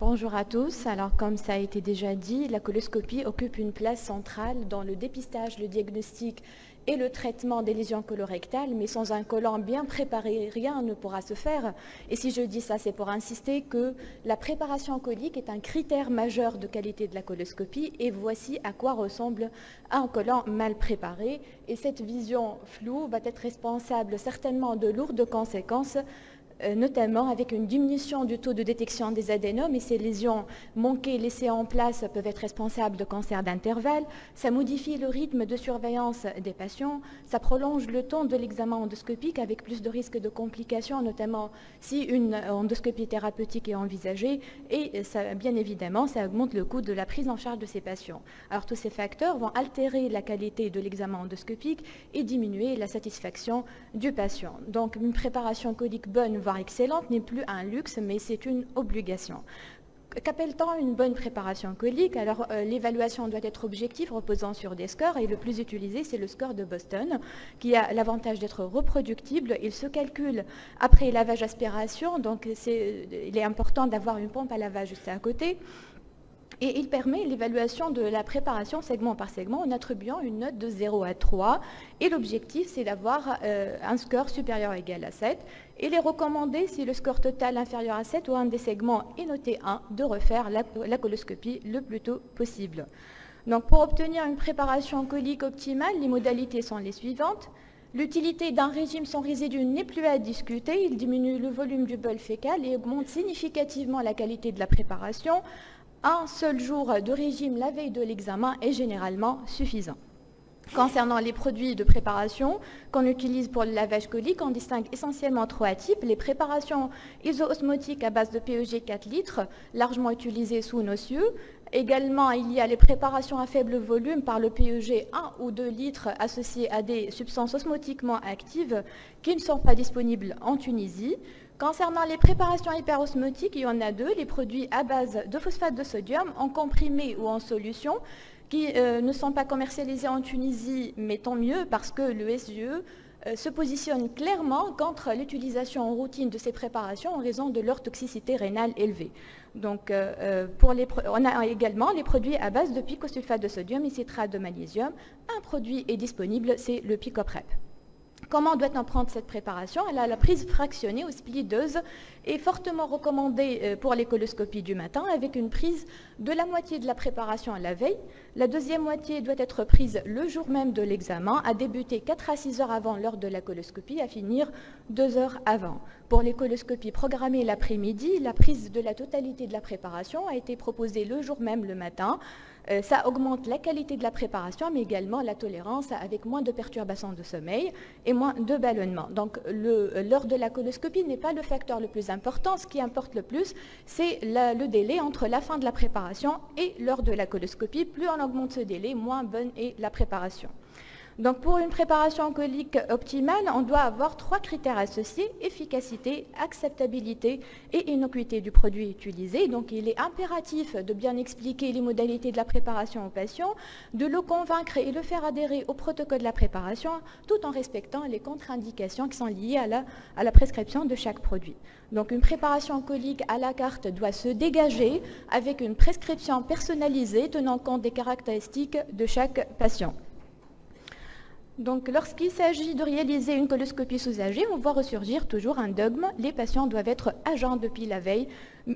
Bonjour à tous. Alors, comme ça a été déjà dit, la coloscopie occupe une place centrale dans le dépistage, le diagnostic et le traitement des lésions colorectales, mais sans un colon bien préparé, rien ne pourra se faire. Et si je dis ça, c'est pour insister que la préparation colique est un critère majeur de qualité de la coloscopie, et voici à quoi ressemble un colon mal préparé. Et cette vision floue va être responsable certainement de lourdes conséquences, notamment avec une diminution du taux de détection des adénomes, et ces lésions manquées laissées en place peuvent être responsables de cancers d'intervalle. Ça modifie le rythme de surveillance des patients, ça prolonge le temps de l'examen endoscopique avec plus de risques de complications, notamment si une endoscopie thérapeutique est envisagée, et ça, bien évidemment, ça augmente le coût de la prise en charge de ces patients. Alors tous ces facteurs vont altérer la qualité de l'examen endoscopique et diminuer la satisfaction du patient. Donc une préparation colique bonne, voire excellente, n'est plus un luxe, mais c'est une obligation. Qu'appelle-t-on une bonne préparation colique? Alors, l'évaluation doit être objective, reposant sur des scores, et le plus utilisé, c'est le score de Boston, qui a l'avantage d'être reproductible. Il se calcule après lavage-aspiration, donc il est important d'avoir une pompe à lavage juste à côté. Et il permet l'évaluation de la préparation segment par segment en attribuant une note de 0 à 3. Et l'objectif, c'est d'avoir un score supérieur ou égal à 7. Et il est recommandé, si le score total inférieur à 7 ou un des segments est noté 1, de refaire la coloscopie le plus tôt possible. Donc, pour obtenir une préparation colique optimale, les modalités sont les suivantes. L'utilité d'un régime sans résidus n'est plus à discuter. Il diminue le volume du bol fécal et augmente significativement la qualité de la préparation. Un seul jour de régime la veille de l'examen est généralement suffisant. Concernant les produits de préparation qu'on utilise pour le lavage colique, on distingue essentiellement 3 types. Les préparations iso-osmotiques à base de PEG 4 litres, largement utilisées sous nos cieux. Également, il y a les préparations à faible volume par le PEG 1 ou 2 litres associés à des substances osmotiquement actives qui ne sont pas disponibles en Tunisie. Concernant les préparations hyperosmotiques, il y en a 2, les produits à base de phosphate de sodium en comprimé ou en solution, qui ne sont pas commercialisés en Tunisie, mais tant mieux parce que le SGE se positionne clairement contre l'utilisation en routine de ces préparations en raison de leur toxicité rénale élevée. Donc, on a également les produits à base de picosulfate de sodium et citrate de magnésium. Un produit est disponible, c'est le Picoprep. Comment doit-on prendre cette préparation? La prise fractionnée ou splideuse est fortement recommandée pour les coloscopies du matin, avec une prise de la moitié de la préparation à la veille. La deuxième moitié doit être prise le jour même de l'examen, à débuter 4 à 6 heures avant l'heure de la coloscopie, à finir 2 heures avant. Pour les coloscopies programmées l'après-midi, la prise de la totalité de la préparation a été proposée le jour même le matin. Ça augmente la qualité de la préparation, mais également la tolérance, avec moins de perturbations de sommeil et moins de ballonnement. Donc l'heure de la coloscopie n'est pas le facteur le plus important. Ce qui importe le plus, c'est le délai entre la fin de la préparation et l'heure de la coloscopie. Plus on augmente ce délai, moins bonne est la préparation. Donc pour une préparation colique optimale, on doit avoir 3 critères associés: efficacité, acceptabilité et innocuité du produit utilisé. Donc il est impératif de bien expliquer les modalités de la préparation au patient, de le convaincre et le faire adhérer au protocole de la préparation, tout en respectant les contre-indications qui sont liées à la prescription de chaque produit. Donc une préparation colique à la carte doit se dégager avec une prescription personnalisée tenant compte des caractéristiques de chaque patient. Donc, lorsqu'il s'agit de réaliser une coloscopie sous-âgée, on voit ressurgir toujours un dogme: les patients doivent être à jeun depuis la veille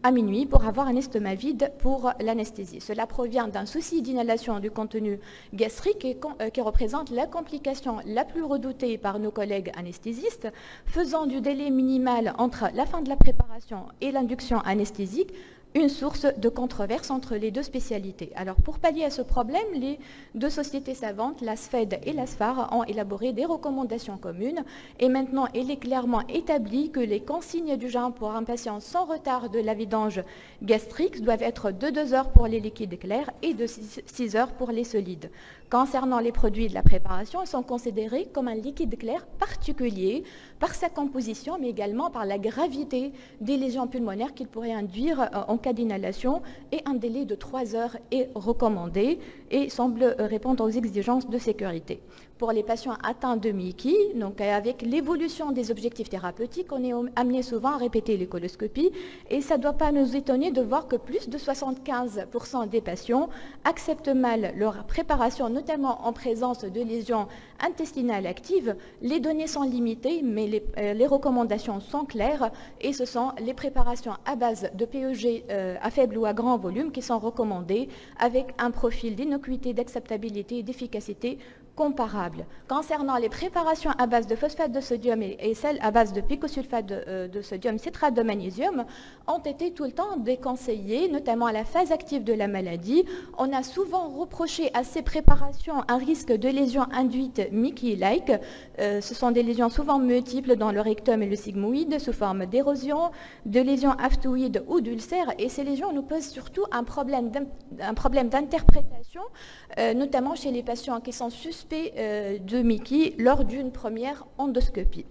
à minuit pour avoir un estomac vide pour l'anesthésie. Cela provient d'un souci d'inhalation du contenu gastrique qui représente la complication la plus redoutée par nos collègues anesthésistes, faisant du délai minimal entre la fin de la préparation et l'induction anesthésique une source de controverse entre les deux spécialités. Alors, pour pallier à ce problème, les 2 sociétés savantes, la SFED et la SFAR, ont élaboré des recommandations communes, et maintenant il est clairement établi que les consignes du genre pour un patient sans retard de la vidange gastrique doivent être de 2 heures pour les liquides clairs et de 6 heures pour les solides. Concernant les produits de la préparation, ils sont considérés comme un liquide clair particulier par sa composition, mais également par la gravité des lésions pulmonaires qu'il pourrait induire en cas d'inhalation et un délai de 3 heures est recommandé et semble répondre aux exigences de sécurité. Pour les patients atteints de Mickey, donc avec l'évolution des objectifs thérapeutiques, on est amené souvent à répéter les coloscopies et ça ne doit pas nous étonner de voir que plus de 75% des patients acceptent mal leur préparation, notamment en présence de lésions intestinales actives. Les données sont limitées, mais les recommandations sont claires et ce sont les préparations à base de PEG à faible ou à grand volume qui sont recommandées avec un profil d'innocuité, d'acceptabilité et d'efficacité comparables. Concernant les préparations à base de phosphate de sodium et celles à base de picosulfate de sodium, citrate de magnésium, ont été tout le temps déconseillées, notamment à la phase active de la maladie. On a souvent reproché à ces préparations un risque de lésions induites Mickey-like. Ce sont des lésions souvent multiples dans le rectum et le sigmoïde sous forme d'érosion, de lésions aftoïdes ou d'ulcères, et ces lésions nous posent surtout un problème d'interprétation, notamment chez les patients qui sont suspects de Mickey lors d'une première endoscopie.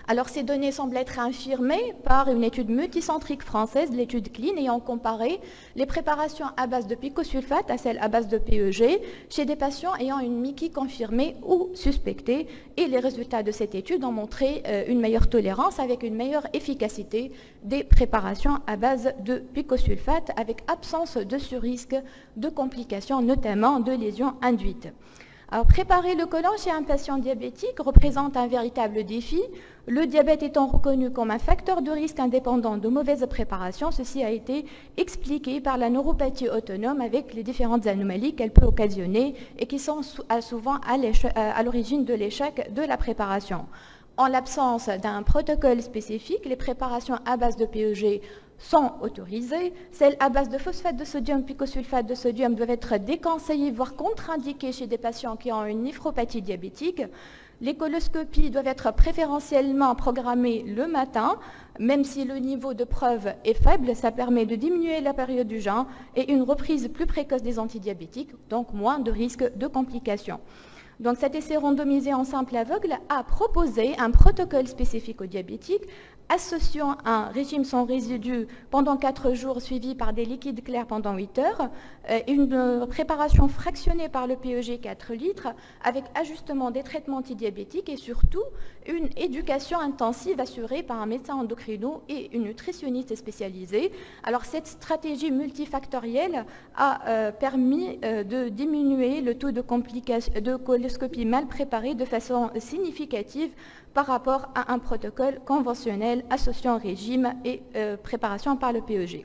Alors ces données semblent être infirmées par une étude multicentrique française, l'étude CLEAN, ayant comparé les préparations à base de picosulfate à celles à base de PEG chez des patients ayant une Mickey confirmée ou suspectée. Et les résultats de cette étude ont montré une meilleure tolérance avec une meilleure efficacité des préparations à base de picosulfate avec absence de surrisque de complications, notamment de lésions induites. Alors, préparer le côlon chez un patient diabétique représente un véritable défi. Le diabète étant reconnu comme un facteur de risque indépendant de mauvaises préparations, ceci a été expliqué par la neuropathie autonome avec les différentes anomalies qu'elle peut occasionner et qui sont souvent à l'origine de l'échec de la préparation. En l'absence d'un protocole spécifique, les préparations à base de PEG sont autorisées. Celles à base de phosphate de sodium, picosulfate de sodium doivent être déconseillées, voire contre-indiquées chez des patients qui ont une néphropathie diabétique. Les coloscopies doivent être préférentiellement programmées le matin, même si le niveau de preuve est faible, ça permet de diminuer la période du jeûne et une reprise plus précoce des antidiabétiques, donc moins de risques de complications. Donc cet essai randomisé en simple aveugle a proposé un protocole spécifique aux diabétiques associant un régime sans résidus pendant 4 jours suivi par des liquides clairs pendant 8 heures, une préparation fractionnée par le PEG 4 litres avec ajustement des traitements antidiabétiques et surtout une éducation intensive assurée par un médecin endocrino et une nutritionniste spécialisée. Alors cette stratégie multifactorielle a permis de diminuer le taux de complications de coloscopie mal préparée de façon significative par rapport à un protocole conventionnel associant régime et préparation par le PEG.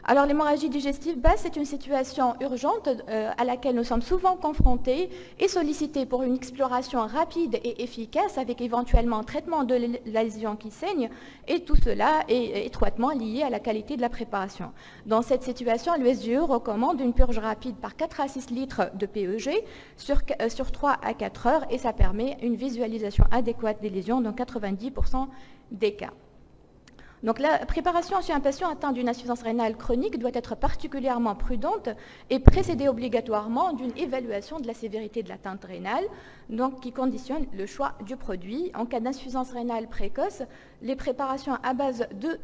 Alors l'hémorragie digestive basse est une situation urgente à laquelle nous sommes souvent confrontés et sollicités pour une exploration rapide et efficace avec éventuellement un traitement de la lésion qui saigne, et tout cela est étroitement lié à la qualité de la préparation. Dans cette situation, l'USGE recommande une purge rapide par 4 à 6 litres de PEG sur 3 à 4 heures et ça permet une visualisation adéquate des lésions dans 90% des cas. Donc la préparation chez un patient atteint d'une insuffisance rénale chronique doit être particulièrement prudente et précédée obligatoirement d'une évaluation de la sévérité de l'atteinte rénale, donc qui conditionne le choix du produit. En cas d'insuffisance rénale précoce, les préparations à base de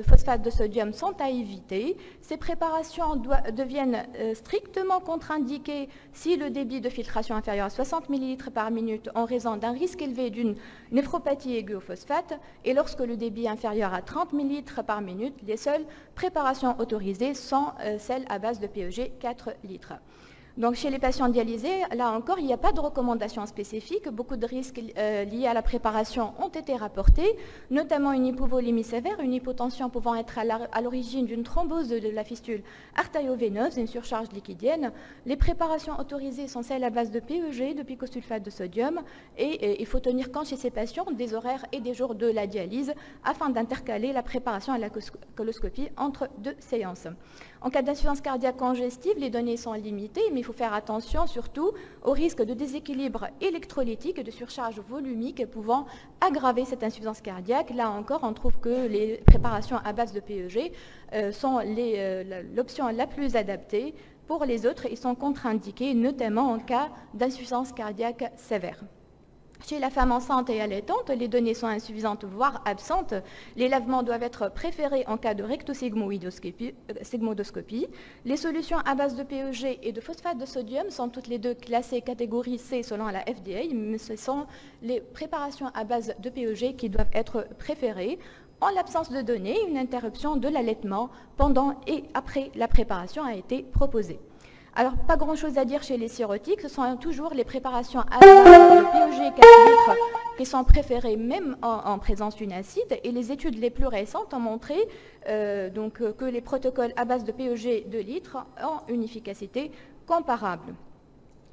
phosphate de sodium sont à éviter. Ces préparations deviennent strictement contre-indiquées si le débit de filtration inférieur à 60 ml par minute en raison d'un risque élevé d'une néphropathie aiguë au phosphate et lorsque le débit est inférieur à 30 ml par minute, les seules préparations autorisées sont celles à base de PEG 4 litres. Donc chez les patients dialysés, là encore, il n'y a pas de recommandation spécifique. Beaucoup de risques liés à la préparation ont été rapportés, notamment une hypovolémie sévère, une hypotension pouvant être à l'origine d'une thrombose de la fistule artério-veineuse, une surcharge liquidienne. Les préparations autorisées sont celles à base de PEG, de picosulfate de sodium, et il faut tenir compte chez ces patients des horaires et des jours de la dialyse afin d'intercaler la préparation à la coloscopie entre 2 séances. En cas d'insuffisance cardiaque congestive, les données sont limitées, mais il faut faire attention surtout au risque de déséquilibre électrolytique et de surcharge volumique pouvant aggraver cette insuffisance cardiaque. Là encore, on trouve que les préparations à base de PEG sont l'option la plus adaptée. Pour les autres, ils sont contre-indiqués, notamment en cas d'insuffisance cardiaque sévère. Chez la femme enceinte et allaitante, les données sont insuffisantes, voire absentes. Les lavements doivent être préférés en cas de rectosigmoïdoscopie. Les solutions à base de PEG et de phosphate de sodium sont toutes les deux classées catégorie C selon la FDA, mais ce sont les préparations à base de PEG qui doivent être préférées. En l'absence de données, une interruption de l'allaitement pendant et après la préparation a été proposée. Alors, pas grand-chose à dire chez les cirrhotiques, ce sont toujours les préparations à base de PEG 4 litres qui sont préférées même en présence d'une acide, et les études les plus récentes ont montré que les protocoles à base de PEG 2 litres ont une efficacité comparable.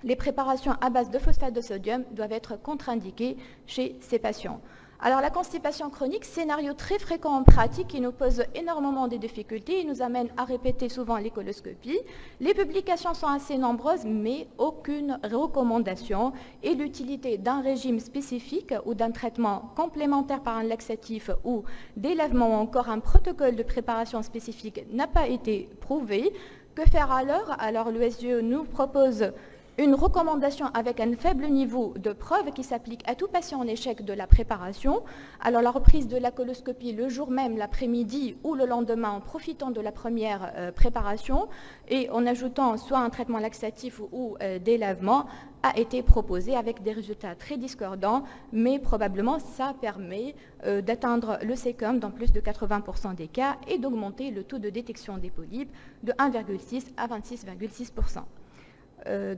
Les préparations à base de phosphate de sodium doivent être contre-indiquées chez ces patients. Alors la constipation chronique, scénario très fréquent en pratique qui nous pose énormément de difficultés et nous amène à répéter souvent les coloscopies. Les publications sont assez nombreuses, mais aucune recommandation et l'utilité d'un régime spécifique ou d'un traitement complémentaire par un laxatif ou des lavements ou encore un protocole de préparation spécifique n'a pas été prouvé. Que faire alors? Alors l'USGE nous propose une recommandation avec un faible niveau de preuve qui s'applique à tout patient en échec de la préparation. Alors la reprise de la coloscopie le jour même, l'après-midi ou le lendemain en profitant de la première préparation et en ajoutant soit un traitement laxatif ou des lavements a été proposée avec des résultats très discordants, mais probablement ça permet d'atteindre le sécum dans plus de 80% des cas et d'augmenter le taux de détection des polypes de 1,6 à 26,6%.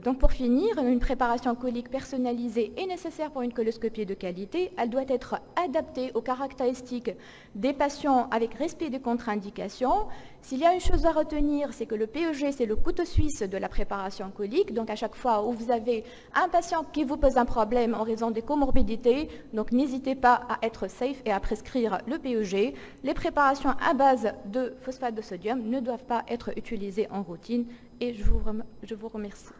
Donc pour finir, une préparation colique personnalisée est nécessaire pour une coloscopie de qualité. Elle doit être adaptée aux caractéristiques des patients avec respect des contre-indications. S'il y a une chose à retenir, c'est que le PEG, c'est le couteau suisse de la préparation colique. Donc à chaque fois où vous avez un patient qui vous pose un problème en raison des comorbidités, donc n'hésitez pas à être safe et à prescrire le PEG. Les préparations à base de phosphate de sodium ne doivent pas être utilisées en routine. Et je vous remercie.